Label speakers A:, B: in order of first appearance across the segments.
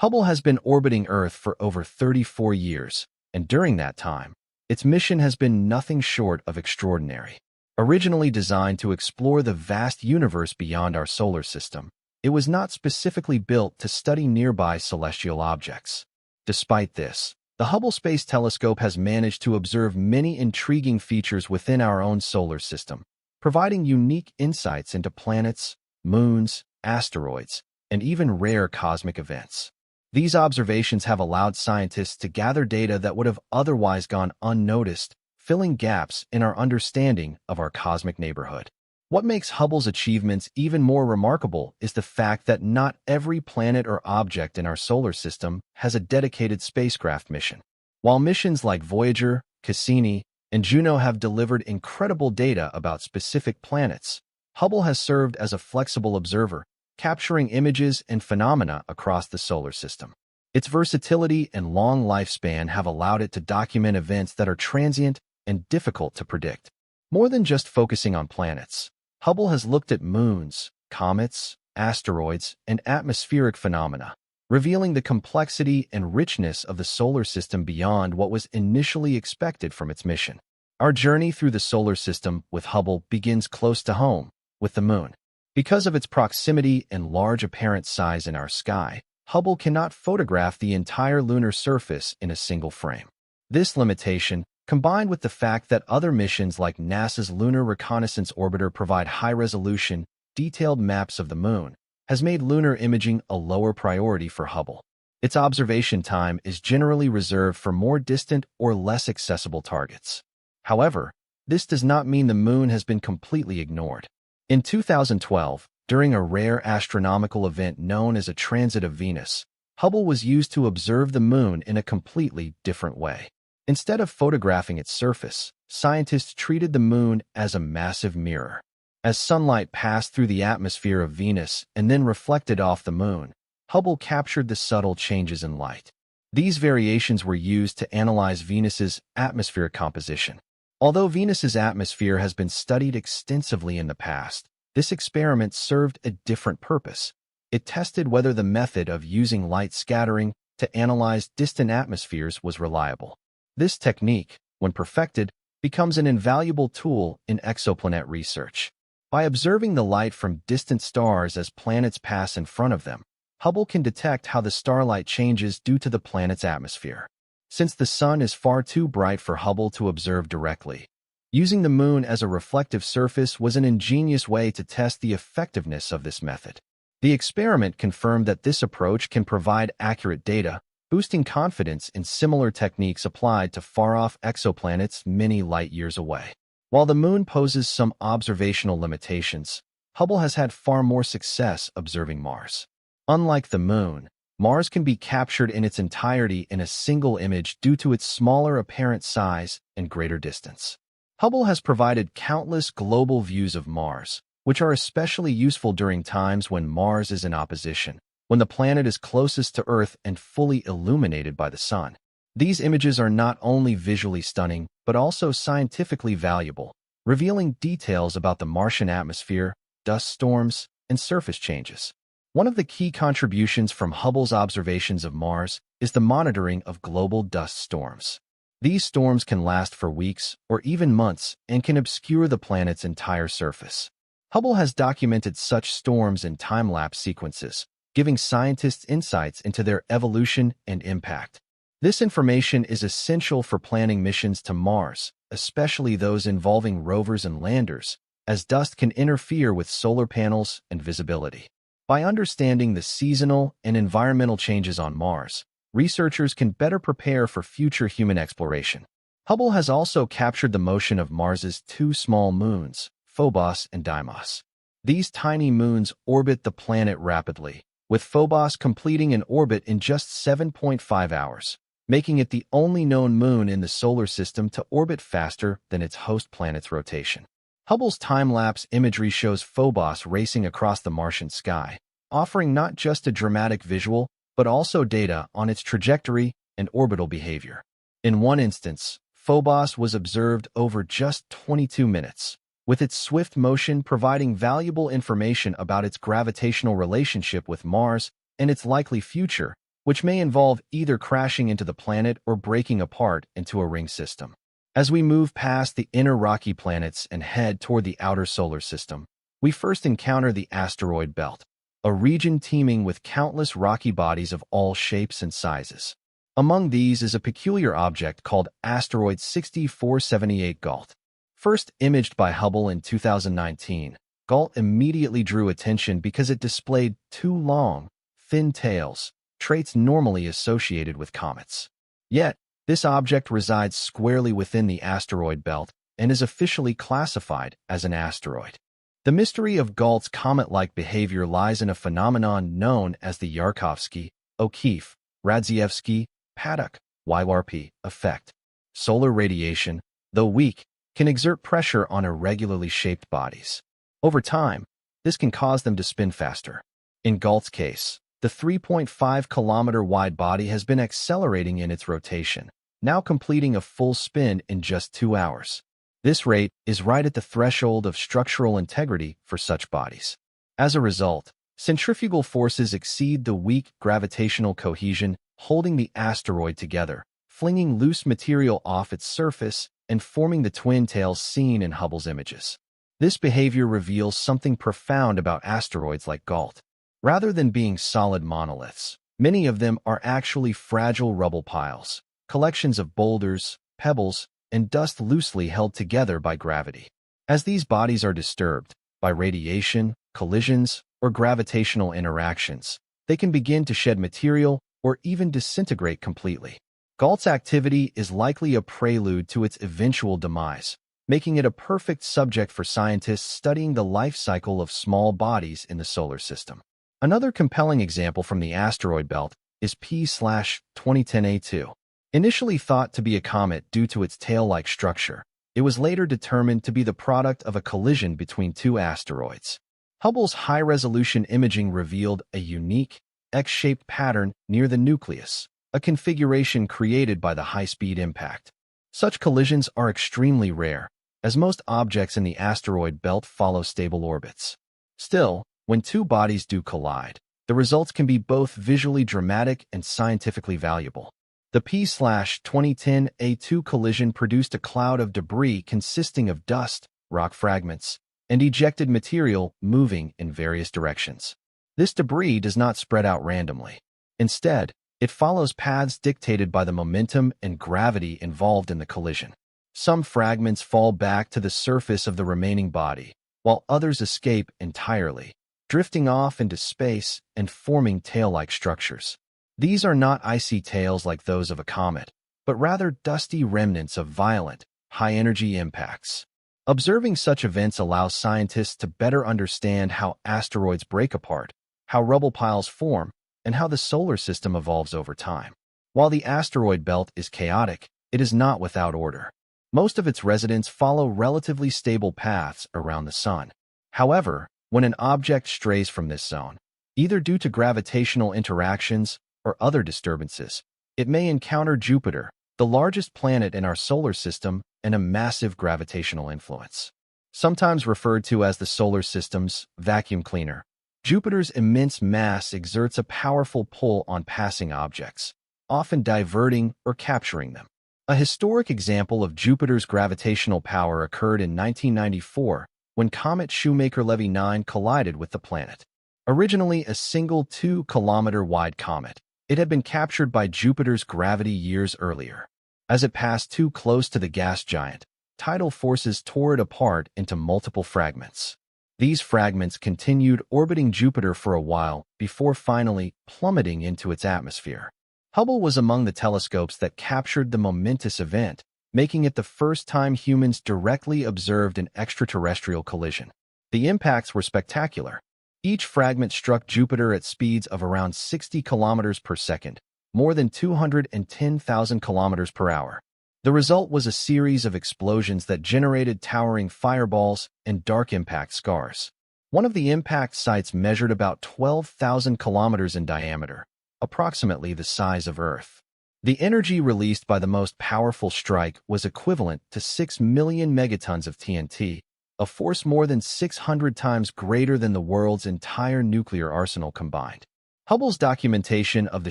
A: Hubble has been orbiting Earth for over 34 years, and during that time, its mission has been nothing short of extraordinary. Originally designed to explore the vast universe beyond our solar system, it was not specifically built to study nearby celestial objects. Despite this, the Hubble Space Telescope has managed to observe many intriguing features within our own solar system, providing unique insights into planets, moons, asteroids, and even rare cosmic events. These observations have allowed scientists to gather data that would have otherwise gone unnoticed, filling gaps in our understanding of our cosmic neighborhood. What makes Hubble's achievements even more remarkable is the fact that not every planet or object in our solar system has a dedicated spacecraft mission. While missions like Voyager, Cassini, and Juno have delivered incredible data about specific planets, Hubble has served as a flexible observer, capturing images and phenomena across the solar system. Its versatility and long lifespan have allowed it to document events that are transient and difficult to predict. More than just focusing on planets, Hubble has looked at moons, comets, asteroids, and atmospheric phenomena, revealing the complexity and richness of the solar system beyond what was initially expected from its mission. Our journey through the solar system with Hubble begins close to home, with the Moon. Because of its proximity and large apparent size in our sky, Hubble cannot photograph the entire lunar surface in a single frame. This limitation, combined with the fact that other missions like NASA's Lunar Reconnaissance Orbiter provide high-resolution, detailed maps of the Moon, has made lunar imaging a lower priority for Hubble. Its observation time is generally reserved for more distant or less accessible targets. However, this does not mean the Moon has been completely ignored. In 2012, during a rare astronomical event known as a transit of Venus, Hubble was used to observe the Moon in a completely different way. Instead of photographing its surface, scientists treated the Moon as a massive mirror. As sunlight passed through the atmosphere of Venus and then reflected off the Moon, Hubble captured the subtle changes in light. These variations were used to analyze Venus's atmospheric composition. Although Venus's atmosphere has been studied extensively in the past, this experiment served a different purpose. It tested whether the method of using light scattering to analyze distant atmospheres was reliable. This technique, when perfected, becomes an invaluable tool in exoplanet research. By observing the light from distant stars as planets pass in front of them, Hubble can detect how the starlight changes due to the planet's atmosphere. Since the sun is far too bright for Hubble to observe directly, using the Moon as a reflective surface was an ingenious way to test the effectiveness of this method. The experiment confirmed that this approach can provide accurate data, boosting confidence in similar techniques applied to far-off exoplanets many light-years away. While the Moon poses some observational limitations, Hubble has had far more success observing Mars. Unlike the Moon, Mars can be captured in its entirety in a single image due to its smaller apparent size and greater distance. Hubble has provided countless global views of Mars, which are especially useful during times when Mars is in opposition, when the planet is closest to Earth and fully illuminated by the sun. These images are not only visually stunning, but also scientifically valuable, revealing details about the Martian atmosphere, dust storms, and surface changes. One of the key contributions from Hubble's observations of Mars is the monitoring of global dust storms. These storms can last for weeks or even months and can obscure the planet's entire surface. Hubble has documented such storms in time-lapse sequences, giving scientists insights into their evolution and impact. This information is essential for planning missions to Mars, especially those involving rovers and landers, as dust can interfere with solar panels and visibility. By understanding the seasonal and environmental changes on Mars, researchers can better prepare for future human exploration. Hubble has also captured the motion of Mars's two small moons, Phobos and Deimos. These tiny moons orbit the planet rapidly, with Phobos completing an orbit in just 7.5 hours, making it the only known moon in the solar system to orbit faster than its host planet's rotation. Hubble's time-lapse imagery shows Phobos racing across the Martian sky, offering not just a dramatic visual, but also data on its trajectory and orbital behavior. In one instance, Phobos was observed over just 22 minutes, with its swift motion providing valuable information about its gravitational relationship with Mars and its likely future which may involve either crashing into the planet or breaking apart into a ring system. As we move past the inner rocky planets and head toward the outer solar system, we first encounter the asteroid belt, a region teeming with countless rocky bodies of all shapes and sizes. Among these is a peculiar object called asteroid 6478 Gault. First imaged by Hubble in 2019, Gault immediately drew attention because it displayed two long, thin tails, traits normally associated with comets. Yet, this object resides squarely within the asteroid belt and is officially classified as an asteroid. The mystery of Gault's comet-like behavior lies in a phenomenon known as the Yarkovsky-O'Keefe, Radzievsky-Paddock (YRP) effect. Solar radiation, though weak, can exert pressure on irregularly shaped bodies. Over time, this can cause them to spin faster. In Gault's case, the 3.5-kilometer-wide body has been accelerating in its rotation, now completing a full spin in just 2 hours. This rate is right at the threshold of structural integrity for such bodies. As a result, centrifugal forces exceed the weak gravitational cohesion holding the asteroid together, flinging loose material off its surface and forming the twin tails seen in Hubble's images. This behavior reveals something profound about asteroids like Gault. Rather than being solid monoliths, many of them are actually fragile rubble piles, collections of boulders, pebbles, and dust loosely held together by gravity. As these bodies are disturbed by radiation, collisions, or gravitational interactions, they can begin to shed material or even disintegrate completely. Gault's activity is likely a prelude to its eventual demise, making it a perfect subject for scientists studying the life cycle of small bodies in the solar system. Another compelling example from the asteroid belt is P/2010A2. Initially thought to be a comet due to its tail-like structure, it was later determined to be the product of a collision between two asteroids. Hubble's high-resolution imaging revealed a unique, X-shaped pattern near the nucleus, a configuration created by the high-speed impact. Such collisions are extremely rare, as most objects in the asteroid belt follow stable orbits. Still, when two bodies do collide, the results can be both visually dramatic and scientifically valuable. The P/2010A2 collision produced a cloud of debris consisting of dust, rock fragments, and ejected material moving in various directions. This debris does not spread out randomly. Instead, it follows paths dictated by the momentum and gravity involved in the collision. Some fragments fall back to the surface of the remaining body, while others escape entirely, drifting off into space and forming tail-like structures. These are not icy tails like those of a comet, but rather dusty remnants of violent, high-energy impacts. Observing such events allows scientists to better understand how asteroids break apart, how rubble piles form, and how the solar system evolves over time. While the asteroid belt is chaotic, it is not without order. Most of its residents follow relatively stable paths around the Sun. However, when an object strays from this zone, either due to gravitational interactions or other disturbances, it may encounter Jupiter, the largest planet in our solar system and a massive gravitational influence. Sometimes referred to as the solar system's vacuum cleaner, Jupiter's immense mass exerts a powerful pull on passing objects, often diverting or capturing them. A historic example of Jupiter's gravitational power occurred in 1994 when comet Shoemaker-Levy 9 collided with the planet. Originally a single 2-kilometer-wide comet, it had been captured by Jupiter's gravity years earlier. As it passed too close to the gas giant, tidal forces tore it apart into multiple fragments. These fragments continued orbiting Jupiter for a while before finally plummeting into its atmosphere. Hubble was among the telescopes that captured the momentous event, making it the first time humans directly observed an extraterrestrial collision. The impacts were spectacular. Each fragment struck Jupiter at speeds of around 60 kilometers per second, more than 210,000 kilometers per hour. The result was a series of explosions that generated towering fireballs and dark impact scars. One of the impact sites measured about 12,000 kilometers in diameter, approximately the size of Earth. The energy released by the most powerful strike was equivalent to 6 million megatons of TNT, a force more than 600 times greater than the world's entire nuclear arsenal combined. Hubble's documentation of the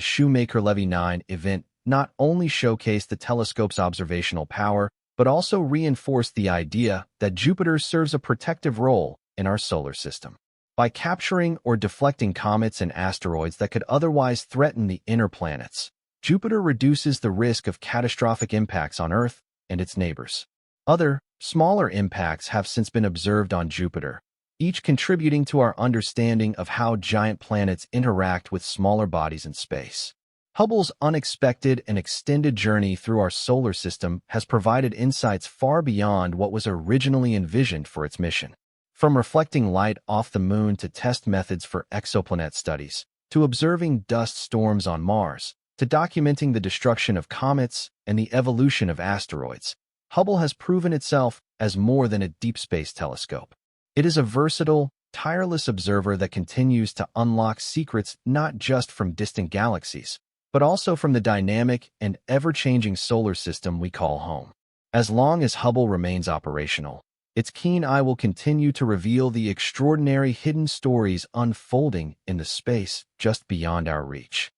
A: Shoemaker-Levy 9 event not only showcased the telescope's observational power, but also reinforced the idea that Jupiter serves a protective role in our solar system. By capturing or deflecting comets and asteroids that could otherwise threaten the inner planets, Jupiter reduces the risk of catastrophic impacts on Earth and its neighbors. Other, smaller impacts have since been observed on Jupiter, each contributing to our understanding of how giant planets interact with smaller bodies in space. Hubble's unexpected and extended journey through our solar system has provided insights far beyond what was originally envisioned for its mission. From reflecting light off the moon to test methods for exoplanet studies, to observing dust storms on Mars, to documenting the destruction of comets and the evolution of asteroids, Hubble has proven itself as more than a deep space telescope. It is a versatile, tireless observer that continues to unlock secrets not just from distant galaxies, but also from the dynamic and ever-changing solar system we call home. As long as Hubble remains operational, its keen eye will continue to reveal the extraordinary hidden stories unfolding in the space just beyond our reach.